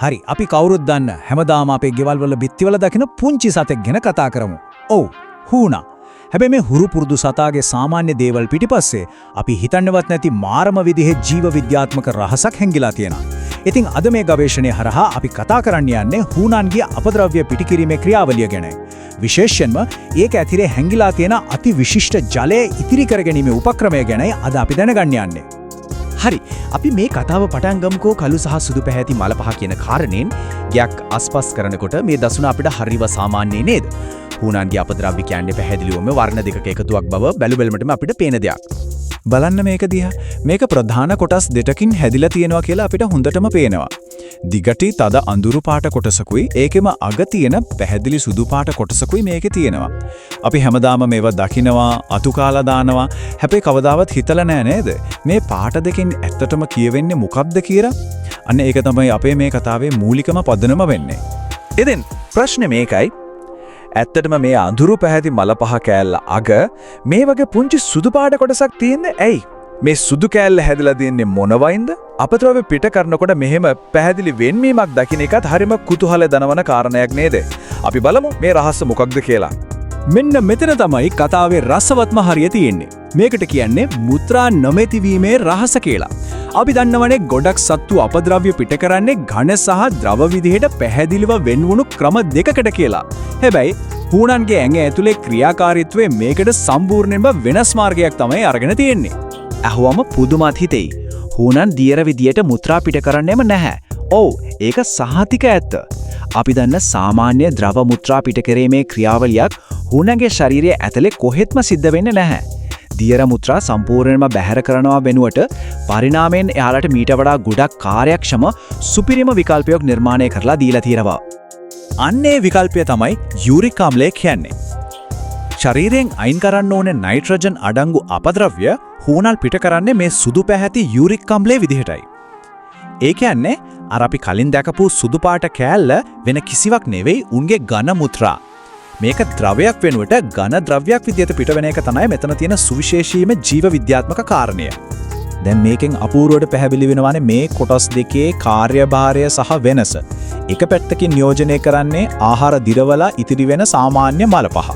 හරි අපි කවුරුත් දන්න හැමදාම අපේ ගෙවල් වල බිත්තිවල දකින පුංචි සතෙක් ගැන කතා කරමු. ඔව් හුණා. හැබැයි මේ හුරු පුරුදු සතාගේ සාමාන්‍ය දේවල් පිටිපස්සේ අපි හිතන්නවත් නැති මාරම විදිහේ ජීව විද්‍යාත්මක රහසක් හැංගිලා තියෙනවා. ඉතින් අද මේ ගවේෂණය හරහා අපි කතා කරන්න යන්නේ හුණාන්ගේ අපද්‍රව්‍ය පිටිකිරීමේ ක්‍රියාවලිය ගැන. විශේෂයෙන්ම ඒක ඇතිරේ හැංගිලා තියෙන අති විශිෂ්ට ජලය ඉතිරි කරගැනීමේ උපක්‍රමය ගැනයි අද අපි දැනගන්න යන්නේ. හරි අපි මේ කතාව පටන් ගමුකෝ කළු සහ සුදු පැහැති මල පහ කියන කාරණෙන් ගයක් අස්පස් කරනකොට මේ දසුන අපිට හරිව සාමාන්‍ය නේද? හුණාන්ගේ අපද්‍රව්‍ය කියන්නේ පැහැදිලිවම වර්ණ දෙකක එකතුවක් බව බැලු බැලමටම අපිට පේන දෙයක්. බලන්න මේක දිහා. මේක ප්‍රධාන කොටස් දෙකකින් හැදිලා තියෙනවා කියලා අපිට හොඳටම පේනවා. දිගටි තද අඳුරු පාට කොටසකුයි ඒකෙම අග තියෙන පැහැදිලි සුදු පාට කොටසකුයි මේකේ තියෙනවා. අපි හැමදාම මේවා දකිනවා, අතු කාලා දානවා. හැබැයි කවදාවත් හිතලා නැහැ නේද? මේ පාට දෙකෙන් ඇත්තටම කියවෙන්නේ මොකක්ද කියලා? අන්න ඒක තමයි අපේ මේ කතාවේ මූලිකම පදනම වෙන්නේ. ඉතින් ප්‍රශ්නේ මේකයි. ඇත්තටම මේ අඳුරු පැහැති මල පහ කෑල්ල අග මේ වගේ පුංචි සුදු පාට කොටසක් තියෙන්නේ ඇයි? මේ සුදු කෑල්ල හැදලා තියෙන්නේ මොන වයින්ද? අපද්‍රව්‍ය පිට කරනකොට මෙහෙම පැහැදිලි වෙන්වීමක් දකින්න එකත් හරිම කුතුහල දනවන කාරණයක් නේද? අපි බලමු මේ රහස මොකක්ද කියලා. මෙන්න මෙතන තමයි කතාවේ රසවත්ම හරිය තියෙන්නේ. මේකට කියන්නේ මුත්‍රා නොමැතිවීමේ රහස කියලා. අපි දන්නවනේ ගොඩක් සත්තු අපද්‍රව්‍ය පිට කරන්නේ ඝන සහ ද්‍රව විදිහට පැහැදිලිව වෙන්වුණු ක්‍රම දෙකකට කියලා. හැබැයි හුණාන්ගේ ඇඟ ඇතුලේ ක්‍රියාකාරීත්වය මේකට සම්පූර්ණයෙන්ම වෙනස් මාර්ගයක් තමයි අරගෙන තියෙන්නේ. අහුවම පුදුමත් හිතෙයි. හුණාන් දියර විදියට මුත්‍රා පිට කරන්නේම නැහැ. ඔව් ඒක සහතික ඇත්ත. අපි දන්න සාමාන්‍ය ද්‍රව මුත්‍රා පිට කිරීමේ ක්‍රියාවලියක් හුණාන්ගේ ශරීරයේ ඇතුලේ කොහෙත්ම සිද්ධ වෙන්නේ නැහැ. දියර මුත්‍රා සම්පූර්ණයෙන්ම බැහැර කරනවා වෙනුවට පරිණාමයෙන් එයාලට මීට වඩා ගොඩක් කාර්යක්ෂම සුපිරිම විකල්පයක් නිර්මාණය කරලා දීලා තියෙනවා. අන්නේ විකල්පය තමයි යූරික් ආම්ලය කියන්නේ. ශරීරයෙන් අයින් කරන්න ඕනේ නයිට්‍රජන් අඩංගු අපද්‍රව්‍ය හුණාල් පිට කරන්නේ මේ සුදු පැහැති යූරික් ආම්ලයේ විදිහටයි. ඒ කියන්නේ අර අපි කලින් දැකපු සුදු පාට කෑල්ල වෙන කිසිවක් නෙවෙයි උන්ගේ ඝන මුත්‍රා. මේක ද්‍රවයක් වෙනුවට ඝන ද්‍රව්‍යයක් විදිහට පිටවෙන එක තමයි මෙතන තියෙන සුවිශේෂීම ජීව විද්‍යාත්මක කාරණය. දැන් මේකෙන් අපූර්වවට පැහැදිලි වෙනවානේ මේ කොටස් දෙකේ කාර්යභාරය සහ වෙනස. එක පැත්තකින් නියෝජනය කරන්නේ ආහාර දිරවලා ඉතිරි වෙන සාමාන්‍ය මල පහ.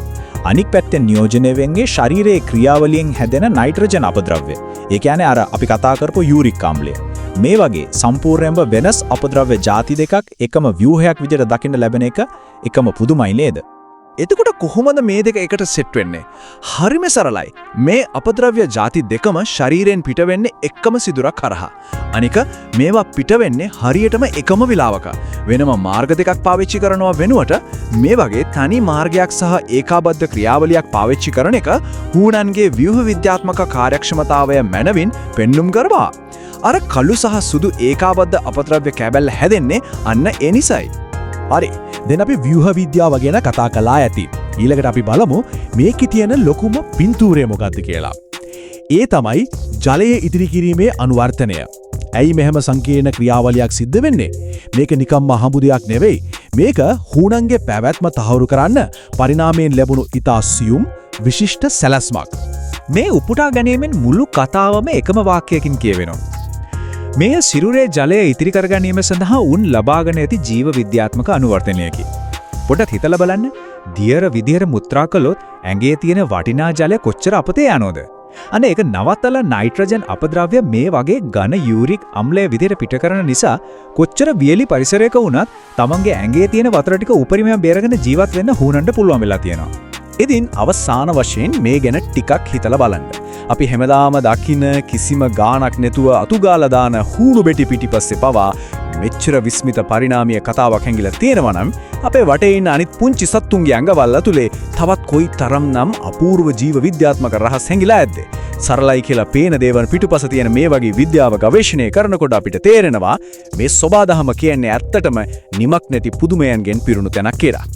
අනික් පැත්තෙන් නියෝජනය වෙන්නේ ශරීරයේ ක්‍රියාවලියෙන් හැදෙන නයිට්‍රජන් අපද්‍රව්‍ය. ඒ කියන්නේ අර අපි කතා කරපු යූරික් ආම්ලය. මේ වගේ සම්පූර්ණයෙන්ම වෙනස් අපද්‍රව්‍ය ಜಾති දෙකක් එකම ව්‍යුහයක් විදිහට දකින්න ලැබෙන එක එකම පුදුමයි නේද? එතකොට කොහොමද මේ දෙක එකට සෙට් වෙන්නේ? හරිම සරලයි. මේ අපද්‍රව්‍ය ಜಾති දෙකම ශරීරයෙන් පිට වෙන්නේ එකම සිදුරක් හරහා. අනික මේවා පිට වෙන්නේ හරියටම එකම වෙලාවක. වෙනම මාර්ග දෙකක් පාවිච්චි කරනවා වෙනුවට මේ වගේ තනි මාර්ගයක් සහ ඒකාබද්ධ ක්‍රියාවලියක් පාවිච්චි කරන එක හුණාන්ගේ ව්‍යුහ විද්‍යාත්මක කාර්යක්ෂමතාවය මැනවින් පෙන්눔 කරවා. අර කළු සහ සුදු ඒකාබද්ධ අපද්‍රව්‍ය කැබැල්ල හැදෙන්නේ අන්න ඒ නිසයි. හරි. දැන් අපි ව්‍යුහ විද්‍යාව ගැන කතා කළා ඇති. ඊළඟට අපි බලමු මේකේ තියෙන ලොකුම පින්තූරය මොකක්ද කියලා. ඒ තමයි ජලයේ ඉතිරි කිරීමේ අනුවර්තනය. ඇයි මෙහෙම සංකීර්ණ ක්‍රියාවලියක් සිද්ධ වෙන්නේ? මේක නිකම්ම හම්බු දෙයක් නෙවෙයි. මේක හුණාන්ගේ පැවැත්ම තහවුරු කරන්න පරිණාමයෙන් ලැබුණු ඉතා සියුම් විශිෂ්ට සැලැස්මක්. මේ උපුටා ගැනීමෙන් මුළු කතාවම එකම වාක්‍යයකින් කියවෙනවා. මේ සිරුරේ ජලය ඉතිරි කර ගැනීම සඳහා උන් ලබාගෙන ඇති ජීව විද්‍යාත්මක අනුවර්තනයකි. පොඩ්ඩක් හිතලා බලන්න. දියර විදියට මුත්‍රා කළොත් ඇඟේ තියෙන වටිනා ජලය කොච්චර අපතේ යනවද? අනේ ඒක නවත්තලා නයිට්‍රජන් අපද්‍රව්‍ය මේ වගේ ඝන යූරික් අම්ලය විදියට පිට කරන නිසා කොච්චර වියලි පරිසරයක වුණත් තමන්ගේ ඇඟේ තියෙන වතුර ටික උපරිමයෙන් බේරගෙන ජීවත් වෙන්න හුණාන්ට පුළුවන් වෙලා තියෙනවා. ඉතින් අවසාන වශයෙන් මේ ගැන ටිකක් හිතලා බලන්න. අපි හැමදාම දකින්න කිසිම ගාණක් නැතුව අතුගාලා දාන හුණු බෙටි පිටිපස්සේ පවා මෙච්චර විස්මිත පරිණාමීය කතාවක් හැංගිලා තියෙනවා නම් අපේ වටේ ඉන්න අනිත් පුංචි සත්තුන්ගේ අඟවල් ඇතුලේ තවත් කොයි තරම්නම් අපූර්ව ජීව විද්‍යාත්මක රහස් හැංගිලා ඇද්ද? සරලයි කියලා පේන දේවල් පිටුපස තියෙන මේ වගේ විද්‍යාව ගවේෂණය කරනකොට අපිට තේරෙනවා මේ සෝබාදහම කියන්නේ ඇත්තටම නිමක් නැති පුදුමයන්ගෙන් පිරුණු තැනක් කියලා.